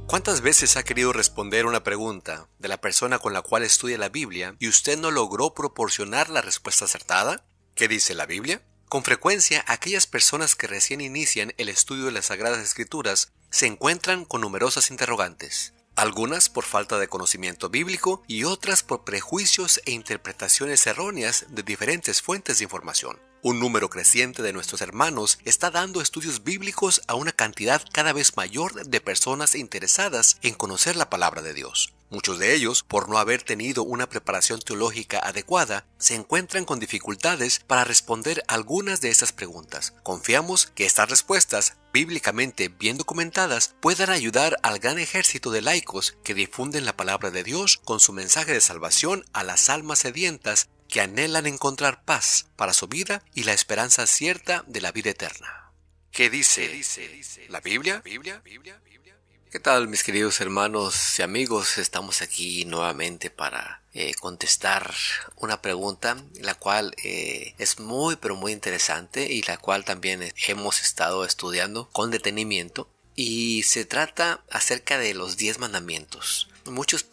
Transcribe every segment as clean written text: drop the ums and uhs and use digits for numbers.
¿Cuántas veces ha querido responder una pregunta de la persona con la cual estudia la Biblia y usted no logró proporcionar la respuesta acertada? ¿Qué dice la Biblia? Con frecuencia, aquellas personas que recién inician el estudio de las Sagradas Escrituras se encuentran con numerosas interrogantes. Algunas por falta de conocimiento bíblico y otras por prejuicios e interpretaciones erróneas de diferentes fuentes de información. Un número creciente de nuestros hermanos está dando estudios bíblicos a una cantidad cada vez mayor de personas interesadas en conocer la palabra de Dios. Muchos de ellos, por no haber tenido una preparación teológica adecuada, se encuentran con dificultades para responder algunas de estas preguntas. Confiamos que estas respuestas, bíblicamente bien documentadas, puedan ayudar al gran ejército de laicos que difunden la palabra de Dios con su mensaje de salvación a las almas sedientas que anhelan encontrar paz para su vida y la esperanza cierta de la vida eterna. ¿Qué dice la Biblia? ¿Qué tal, mis queridos hermanos y amigos? Estamos aquí nuevamente para contestar una pregunta, la cual es muy pero muy interesante y la cual también hemos estado estudiando con detenimiento. Y se trata acerca de los 10 mandamientos. Muchos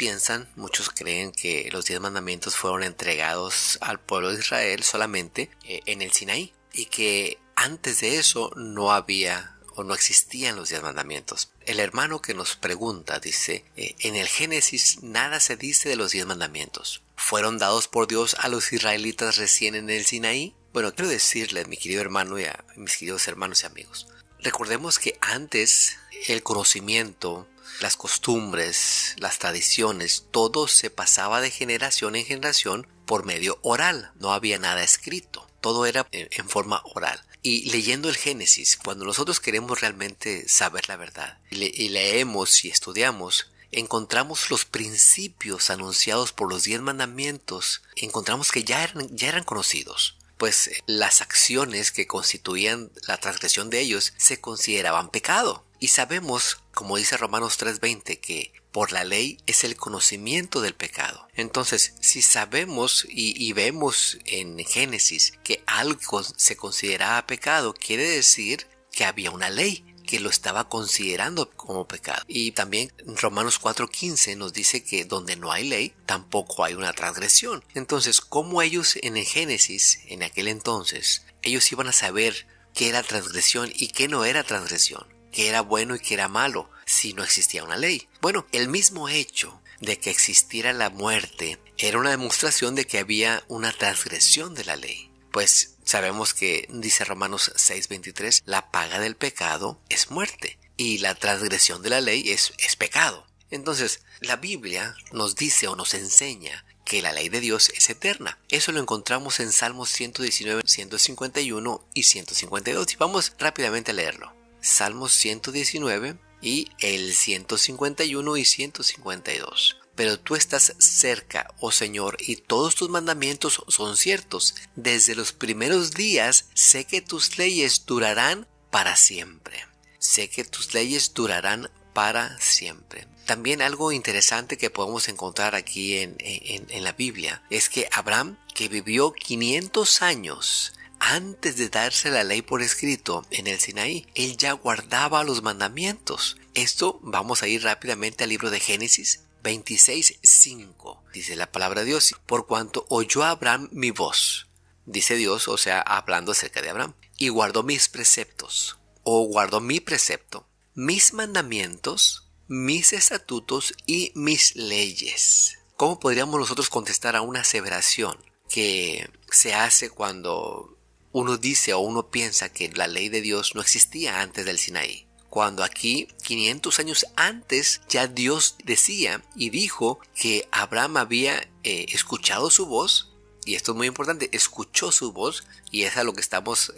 creen que los 10 mandamientos fueron entregados al pueblo de Israel solamente en el Sinaí y que antes de eso no había o no existían los 10 mandamientos. El hermano que nos pregunta dice, en el Génesis nada se dice de los 10 mandamientos. ¿Fueron dados por Dios a los israelitas recién en el Sinaí? Bueno, quiero decirle, mi querido hermano y a mis queridos hermanos y amigos, recordemos que antes el conocimiento, las costumbres, las tradiciones, todo se pasaba de generación en generación por medio oral. No había nada escrito. Todo era en forma oral. Y leyendo el Génesis, cuando nosotros queremos realmente saber la verdad y leemos y estudiamos, encontramos los principios anunciados por los 10 mandamientos, encontramos que ya eran conocidos. Pues las acciones que constituían la transgresión de ellos se consideraban pecado. Y sabemos, como dice Romanos 3:20, que por la ley es el conocimiento del pecado. Entonces, si sabemos y vemos en Génesis que algo se consideraba pecado, quiere decir que había una ley que lo estaba considerando como pecado. Y también Romanos 4:15 nos dice que donde no hay ley, tampoco hay una transgresión. Entonces, ¿cómo ellos en el Génesis, en aquel entonces, ellos iban a saber qué era transgresión y qué no era transgresión? ¿Qué era bueno y qué era malo si no existía una ley? Bueno, el mismo hecho de que existiera la muerte era una demostración de que había una transgresión de la ley. Pues sabemos que dice Romanos 6:23, la paga del pecado es muerte y la transgresión de la ley es pecado. Entonces, la Biblia nos dice o nos enseña que la ley de Dios es eterna. Eso lo encontramos en Salmos 119, 151 y 152. Y vamos rápidamente a leerlo. Salmos 119 y el 151 y 152. Pero tú estás cerca, oh Señor, y todos tus mandamientos son ciertos. Desde los primeros días sé que tus leyes durarán para siempre. Sé que tus leyes durarán para siempre. También algo interesante que podemos encontrar aquí en la Biblia es que Abraham, que vivió 500 años antes de darse la ley por escrito en el Sinaí, él ya guardaba los mandamientos. Esto vamos a ir rápidamente al libro de Génesis 26:5. Dice la palabra de Dios, por cuanto oyó Abraham mi voz, dice Dios, o sea, hablando acerca de Abraham, y guardó mis preceptos, o guardó mi precepto, mis mandamientos, mis estatutos y mis leyes. ¿Cómo podríamos nosotros contestar a una aseveración que se hace cuando uno dice o uno piensa que la ley de Dios no existía antes del Sinaí? Cuando aquí, 500 años antes, ya Dios decía y dijo que Abraham había escuchado su voz, y esto es muy importante, escuchó su voz, y es a lo que estamos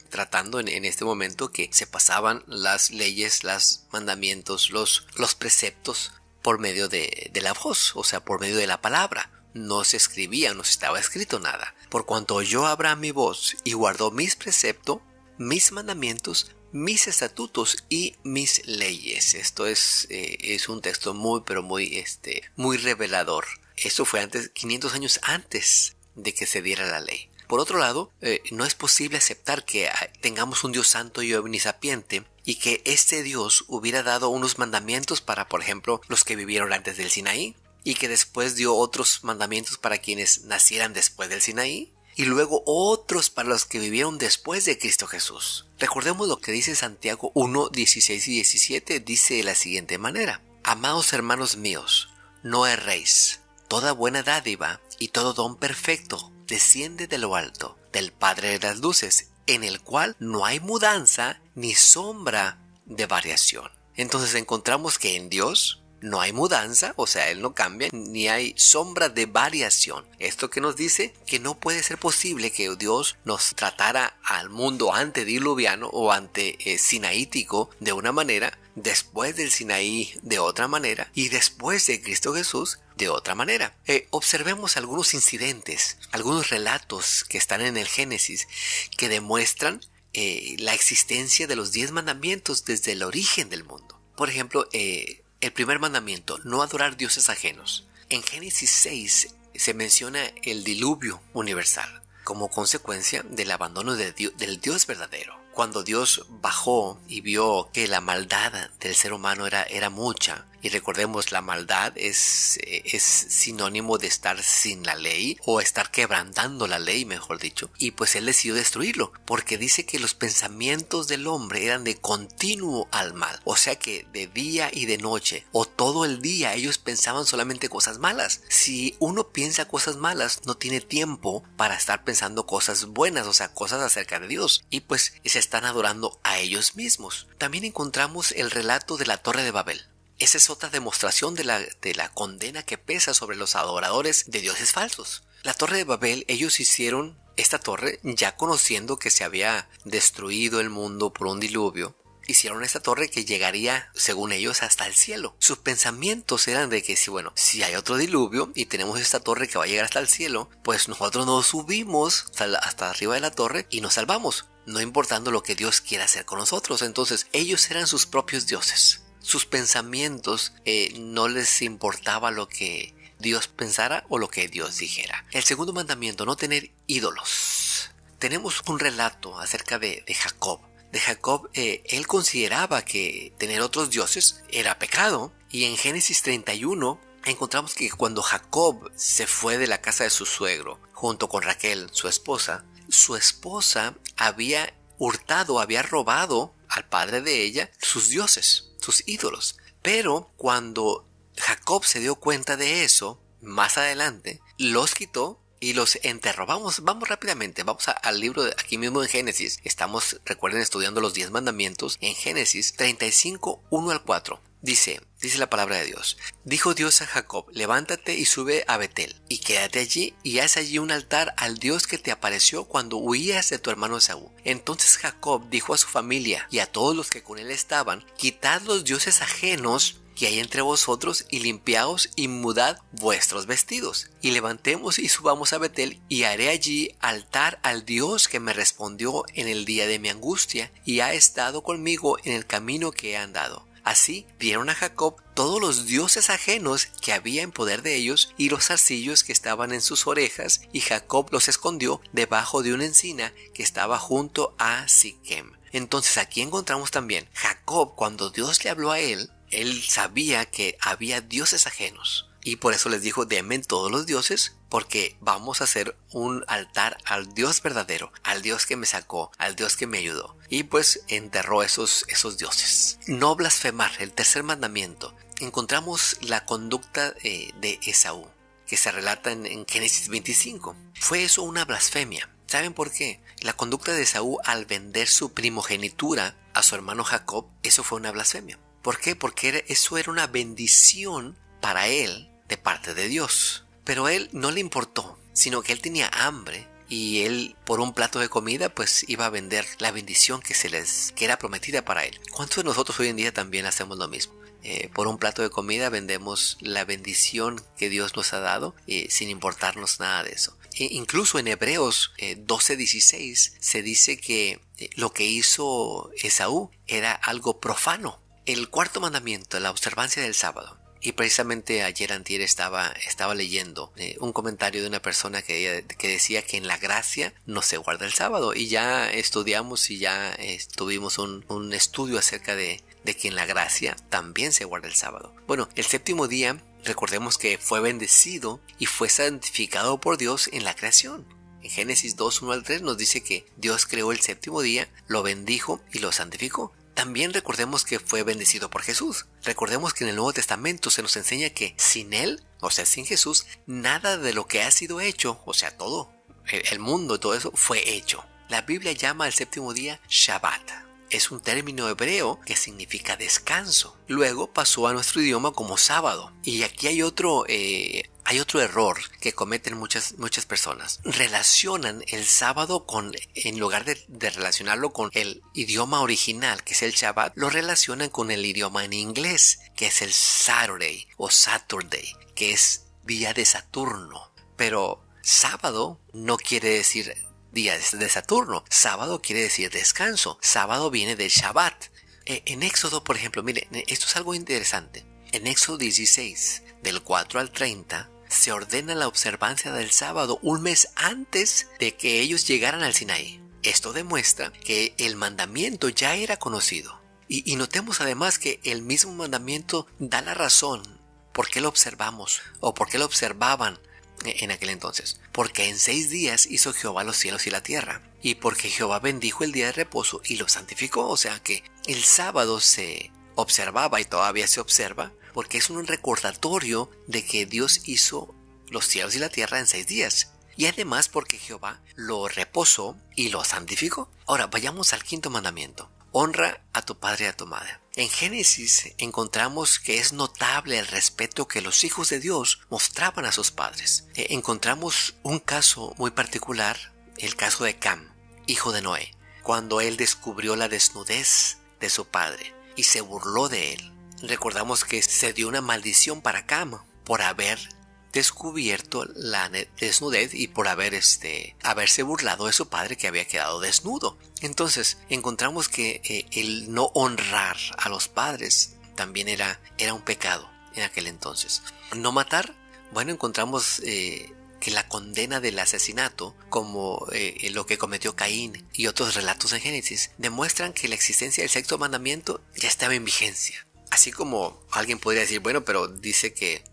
tratando en este momento, que se pasaban las leyes, los mandamientos, los preceptos por medio de la voz, o sea, por medio de la palabra. No se escribía, no se estaba escrito nada. Por cuanto oyó Abraham mi voz y guardó mis preceptos, mis mandamientos, mis estatutos y mis leyes. Esto es un texto muy pero muy revelador. Esto fue antes, 500 años antes de que se diera la ley. Por otro lado, no es posible aceptar que tengamos un Dios santo y omnisapiente y que este Dios hubiera dado unos mandamientos para, por ejemplo, los que vivieron antes del Sinaí, y que después dio otros mandamientos para quienes nacieran después del Sinaí, y luego otros para los que vivieron después de Cristo Jesús. Recordemos lo que dice Santiago 1, 16 y 17, dice de la siguiente manera: Amados hermanos míos, no erréis. Toda buena dádiva y todo don perfecto desciende de lo alto, del Padre de las luces, en el cual no hay mudanza ni sombra de variación. Entonces encontramos que en Dios no hay mudanza, o sea, Él no cambia, ni hay sombra de variación. Esto que nos dice que no puede ser posible que Dios nos tratara al mundo antediluviano o sinaítico de una manera, después del Sinaí de otra manera y después de Cristo Jesús de otra manera. Observemos algunos incidentes, algunos relatos que están en el Génesis que demuestran la existencia de los 10 mandamientos desde el origen del mundo. Por ejemplo, el primer mandamiento, no adorar dioses ajenos. En Génesis 6 se menciona el diluvio universal como consecuencia del abandono del Dios verdadero. Cuando Dios bajó y vio que la maldad del ser humano era mucha, y recordemos, la maldad es sinónimo de estar sin la ley o estar quebrantando la ley, mejor dicho, y pues Él decidió destruirlo, porque dice que los pensamientos del hombre eran de continuo al mal, o sea que de día y de noche o todo el día ellos pensaban solamente cosas malas. Si uno piensa cosas malas, no tiene tiempo para estar pensando cosas buenas, o sea, cosas acerca de Dios, y pues se están adorando a ellos mismos. También encontramos el relato de la Torre de Babel. Esa es otra demostración de la condena que pesa sobre los adoradores de dioses falsos. La Torre de Babel, ellos hicieron esta torre ya conociendo que se había destruido el mundo por un diluvio. Hicieron esta torre que llegaría, según ellos, hasta el cielo. Sus pensamientos eran de que si hay otro diluvio y tenemos esta torre que va a llegar hasta el cielo, pues nosotros nos subimos hasta arriba de la torre y nos salvamos, no importando lo que Dios quiera hacer con nosotros. Entonces ellos eran sus propios dioses. Sus pensamientos no les importaba lo que Dios pensara o lo que Dios dijera. El segundo mandamiento, no tener ídolos. Tenemos un relato acerca de Jacob. De Jacob, él consideraba que tener otros dioses era pecado. Y en Génesis 31 encontramos que cuando Jacob se fue de la casa de su suegro junto con Raquel, su esposa había hurtado, había robado al padre de ella sus dioses, sus ídolos. Pero cuando Jacob se dio cuenta de eso, más adelante, los quitó y los enterró. Vamos rápidamente, vamos al libro aquí mismo en Génesis. Estamos, recuerden, estudiando los 10 mandamientos en Génesis 35, 1 al 4. Dice la palabra de Dios: dijo Dios a Jacob, levántate y sube a Betel, y quédate allí, y haz allí un altar al Dios que te apareció cuando huías de tu hermano Esaú. Entonces Jacob dijo a su familia y a todos los que con él estaban: quitad los dioses ajenos que hay entre vosotros, y limpiaos y mudad vuestros vestidos, y levantemos y subamos a Betel, y haré allí altar al Dios que me respondió en el día de mi angustia, y ha estado conmigo en el camino que he andado. Así dieron a Jacob todos los dioses ajenos que había en poder de ellos y los zarcillos que estaban en sus orejas, y Jacob los escondió debajo de una encina que estaba junto a Siquem. Entonces aquí encontramos también Jacob, cuando Dios le habló a él sabía que había dioses ajenos. Y por eso les dijo: denme todos los dioses, porque vamos a hacer un altar al Dios verdadero, al Dios que me sacó, al Dios que me ayudó. Y pues enterró esos dioses. No blasfemar, el tercer mandamiento. Encontramos la conducta de Esaú, que se relata en Génesis 25. Fue eso una blasfemia. ¿Saben por qué? La conducta de Esaú al vender su primogenitura a su hermano Jacob, eso fue una blasfemia. ¿Por qué? Porque eso era una bendición para él de parte de Dios. Pero a él no le importó, sino que él tenía hambre y él, por un plato de comida, pues iba a vender la bendición que era prometida para él. ¿Cuántos de nosotros hoy en día también hacemos lo mismo? Por un plato de comida vendemos la bendición que Dios nos ha dado, sin importarnos nada de eso. Incluso en Hebreos 12:16 se dice que lo que hizo Esaú era algo profano. El cuarto mandamiento, la observancia del sábado. Y precisamente ayer antier estaba leyendo un comentario de una persona que decía que en la gracia no se guarda el sábado. Y ya estudiamos y ya tuvimos un estudio acerca de que en la gracia también se guarda el sábado. Bueno, el séptimo día, recordemos que fue bendecido y fue santificado por Dios en la creación. En Génesis 2, 1 al 3 nos dice que Dios creó el séptimo día, lo bendijo y lo santificó. También recordemos que fue bendecido por Jesús. Recordemos que en el Nuevo Testamento se nos enseña que sin Él, o sea, sin Jesús, nada de lo que ha sido hecho, o sea, todo, el mundo, todo eso, fue hecho. La Biblia llama al séptimo día Shabbat. Es un término hebreo que significa descanso. Luego pasó a nuestro idioma como sábado. Y aquí hay otro error que cometen muchas personas. Relacionan el sábado en lugar de relacionarlo con el idioma original, que es el Shabbat, lo relacionan con el idioma en inglés, que es el Saturday o Saturday, que es día de Saturno. Pero sábado no quiere decir día de Saturno. Sábado quiere decir descanso. Sábado viene del Shabbat. En Éxodo, por ejemplo, miren, esto es algo interesante. En Éxodo 16, del 4 al 30, se ordena la observancia del sábado un mes antes de que ellos llegaran al Sinaí. Esto demuestra que el mandamiento ya era conocido. Y notemos además que el mismo mandamiento da la razón por qué lo observamos o por qué lo observaban en aquel entonces. Porque en 6 días hizo Jehová los cielos y la tierra, y porque Jehová bendijo el día de reposo y lo santificó. O sea que el sábado se observaba y todavía se observa porque es un recordatorio de que Dios hizo los cielos y la tierra en 6 días. Y además porque Jehová lo reposó y lo santificó. Ahora vayamos al quinto mandamiento. Honra a tu padre y a tu madre. En Génesis encontramos que es notable el respeto que los hijos de Dios mostraban a sus padres. Encontramos un caso muy particular, el caso de Cam, hijo de Noé, cuando él descubrió la desnudez de su padre y se burló de él. Recordamos que se dio una maldición para Cam por haber descubierto la desnudez y por haberse burlado de su padre que había quedado desnudo. Entonces encontramos que el no honrar a los padres también era un pecado en aquel entonces. No matar, bueno, encontramos que la condena del asesinato, como lo que cometió Caín y otros relatos en Génesis, demuestran que la existencia del sexto mandamiento ya estaba en vigencia. Así como alguien podría decir, bueno, pero dice que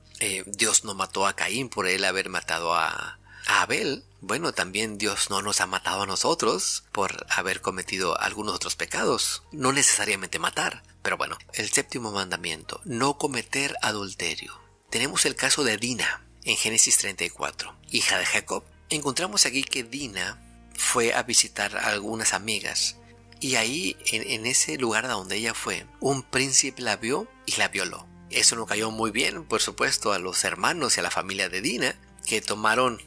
Dios no mató a Caín por él haber matado a Abel. Bueno, también Dios no nos ha matado a nosotros por haber cometido algunos otros pecados. No necesariamente matar. Pero bueno, el séptimo mandamiento, no cometer adulterio. Tenemos el caso de Dina en Génesis 34, hija de Jacob. Encontramos aquí que Dina fue a visitar a algunas amigas. Y ahí, en ese lugar donde ella fue, un príncipe la vio y la violó. Eso no cayó muy bien, por supuesto, a los hermanos y a la familia de Dina, que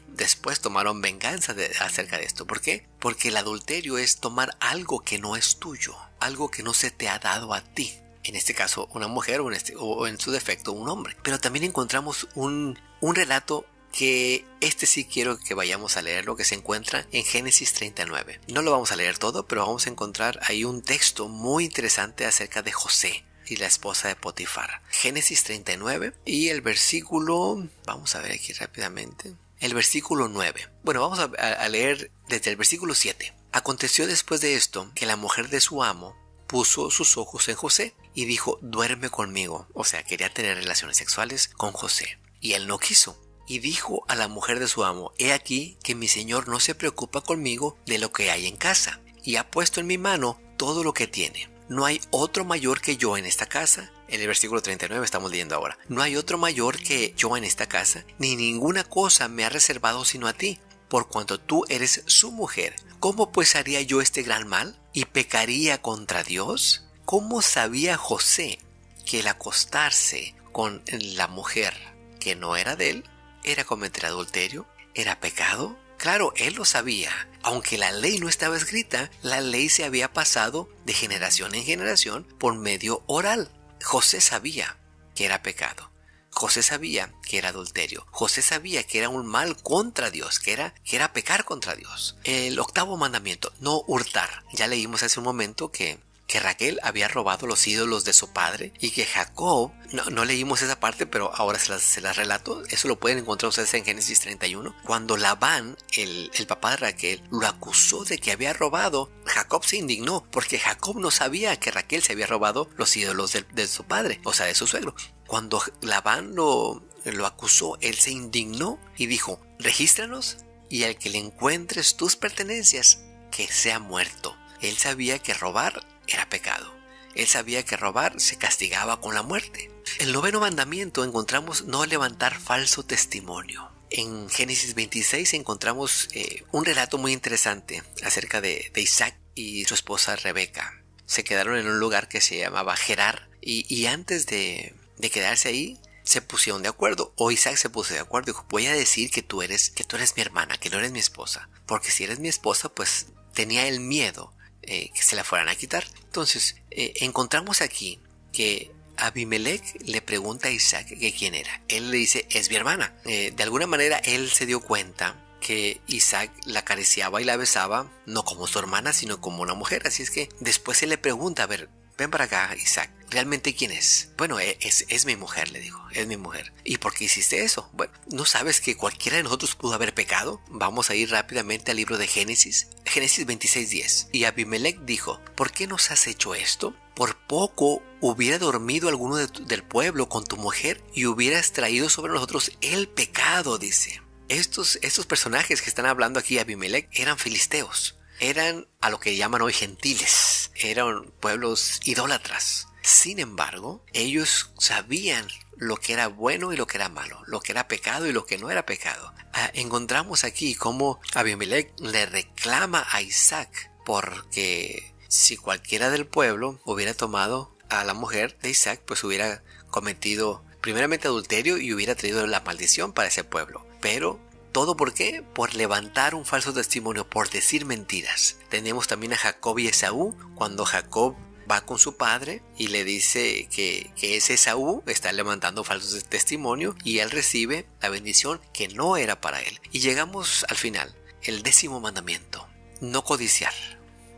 después tomaron venganza acerca de esto. ¿Por qué? Porque el adulterio es tomar algo que no es tuyo, algo que no se te ha dado a ti. En este caso, una mujer o en su defecto, un hombre. Pero también encontramos un relato que sí quiero que vayamos a leer, lo que se encuentra en Génesis 39. No lo vamos a leer todo, pero vamos a encontrar ahí un texto muy interesante acerca de José y la esposa de Potifar. Génesis 39 y el versículo, vamos a ver aquí rápidamente, el versículo 9. Bueno, vamos a leer desde el versículo 7. Aconteció después de esto que la mujer de su amo puso sus ojos en José y dijo, duerme conmigo. O sea, quería tener relaciones sexuales con José. Y él no quiso. Y dijo a la mujer de su amo, he aquí que mi señor no se preocupa conmigo de lo que hay en casa, y ha puesto en mi mano todo lo que tiene. No hay otro mayor que yo en esta casa. En el versículo 39 estamos leyendo ahora. No hay otro mayor que yo en esta casa, ni ninguna cosa me ha reservado sino a ti, por cuanto tú eres su mujer. ¿Cómo pues haría yo este gran mal? ¿Y pecaría contra Dios? ¿Cómo sabía José que el acostarse con la mujer que no era de él era cometer adulterio? ¿Era pecado? Claro, él lo sabía. Aunque la ley no estaba escrita, la ley se había pasado de generación en generación por medio oral. José sabía que era pecado. José sabía que era adulterio. José sabía que era un mal contra Dios, que era pecar contra Dios. El octavo mandamiento, no hurtar. Ya leímos hace un momento que que Raquel había robado los ídolos de su padre y que Jacob, no leímos esa parte, pero ahora se las relato, eso lo pueden encontrar ustedes en Génesis 31, cuando Labán, el papá de Raquel, lo acusó de que había robado, Jacob se indignó porque Jacob no sabía que Raquel se había robado los ídolos de su padre, o sea, de su suegro. Cuando Labán lo acusó, él se indignó y dijo: regístranos y al que le encuentres tus pertenencias, que sea muerto. Él sabía que robar era pecado. Él sabía que robar se castigaba con la muerte. El 9º mandamiento encontramos no levantar falso testimonio. En Génesis 26 encontramos un relato muy interesante acerca de Isaac y su esposa Rebeca. Se quedaron en un lugar que se llamaba Gerar y antes de quedarse ahí se pusieron de acuerdo, o Isaac se puso de acuerdo y dijo: voy a decir que tú eres mi hermana, que no eres mi esposa, porque si eres mi esposa, pues tenía el miedo que se la fueran a quitar. Entonces encontramos aquí que Abimelech le pregunta a Isaac que quién era. Él le dice: es mi hermana. De alguna manera él se dio cuenta que Isaac la acariciaba y la besaba no como su hermana, sino como una mujer. Así es que después él le pregunta: a ver, ven para acá, Isaac, ¿realmente quién es? Bueno, es mi mujer, le dijo, es mi mujer. ¿Y por qué hiciste eso? Bueno, ¿no sabes que cualquiera de nosotros pudo haber pecado? Vamos a ir rápidamente al libro de Génesis 26:10. Y Abimelech dijo: ¿por qué nos has hecho esto? Por poco hubiera dormido alguno del pueblo con tu mujer y hubieras traído sobre nosotros el pecado, dice. Estos personajes que están hablando aquí, Abimelech, eran filisteos. Eran a lo que llaman hoy gentiles. Eran pueblos idólatras. Sin embargo, ellos sabían lo que era bueno y lo que era malo, lo que era pecado y lo que no era pecado. Encontramos aquí cómo Abimelech le reclama a Isaac porque si cualquiera del pueblo hubiera tomado a la mujer de Isaac, pues hubiera cometido primeramente adulterio y hubiera traído la maldición para ese pueblo. Pero ¿todo por qué? Por levantar un falso testimonio, por decir mentiras. Tenemos también a Jacob y Esaú, cuando Jacob va con su padre y le dice que ese Esaú está levantando falso testimonio y él recibe la bendición que no era para él. Y llegamos al final, el 10º mandamiento: no codiciar.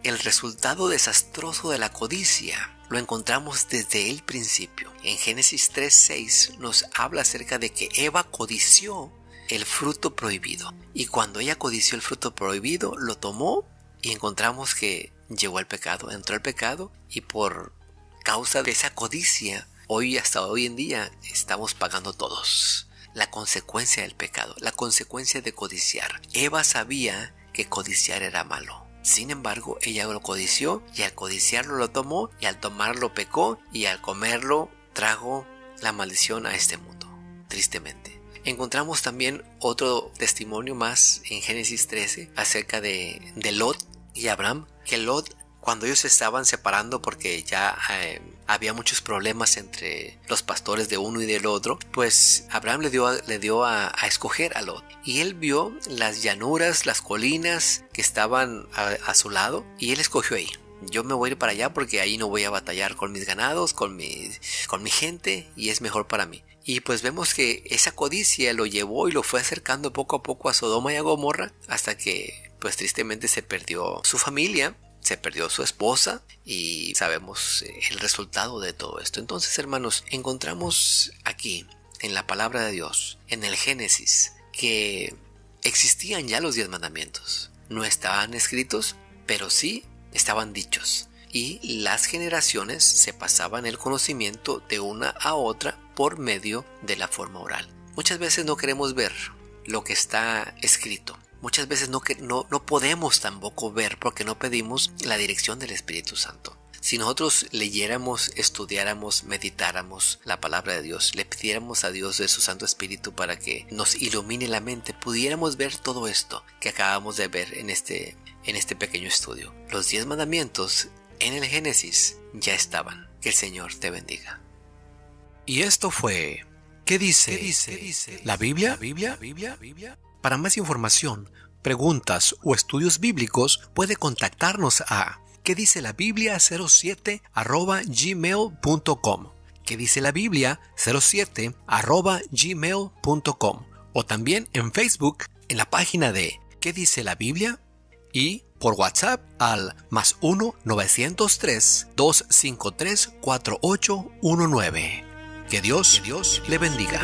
El resultado desastroso de la codicia lo encontramos desde el principio. En Génesis 3:6 nos habla acerca de que Eva codició el fruto prohibido. Y cuando ella codició el fruto prohibido, lo tomó y encontramos que llegó al pecado, entró al pecado, y por causa de esa codicia, hasta hoy en día, estamos pagando todos la consecuencia del pecado, la consecuencia de codiciar. Eva sabía que codiciar era malo. Sin embargo, ella lo codició y al codiciarlo lo tomó y al tomarlo pecó y al comerlo trajo la maldición a este mundo, tristemente. Encontramos también otro testimonio más en Génesis 13 acerca de Lot y Abraham, que Lot, cuando ellos se estaban separando porque ya había muchos problemas entre los pastores de uno y del otro, pues Abraham le dio a escoger a Lot. Y él vio las llanuras, las colinas que estaban a su lado y él escogió ahí. Yo me voy a ir para allá porque ahí no voy a batallar con mis ganados, con mi gente, y es mejor para mí. Y pues vemos que esa codicia lo llevó y lo fue acercando poco a poco a Sodoma y a Gomorra, hasta que pues tristemente se perdió su familia, se perdió su esposa y sabemos el resultado de todo esto. Entonces, hermanos, encontramos aquí en la palabra de Dios, en el Génesis, que existían ya los 10 mandamientos. No estaban escritos, pero sí estaban dichos. Y las generaciones se pasaban el conocimiento de una a otra por medio de la forma oral. Muchas veces no queremos ver lo que está escrito. Muchas veces no podemos tampoco ver porque no pedimos la dirección del Espíritu Santo. Si nosotros leyéramos, estudiáramos, meditáramos la palabra de Dios, le pidiéramos a Dios de su Santo Espíritu para que nos ilumine la mente, pudiéramos ver todo esto que acabamos de ver en este pequeño estudio. Los 10 mandamientos en el Génesis ya estaban. Que el Señor te bendiga. Y esto fue ¿Qué dice la Biblia? Para más información, preguntas o estudios bíblicos, puede contactarnos a ¿Qué dice la Biblia 07@gmail.com? ¿Qué dice la Biblia 07@gmail.com? O también en Facebook, en la página de ¿Qué dice la Biblia? Y por WhatsApp al +1 903 253 4819. Que Dios le bendiga.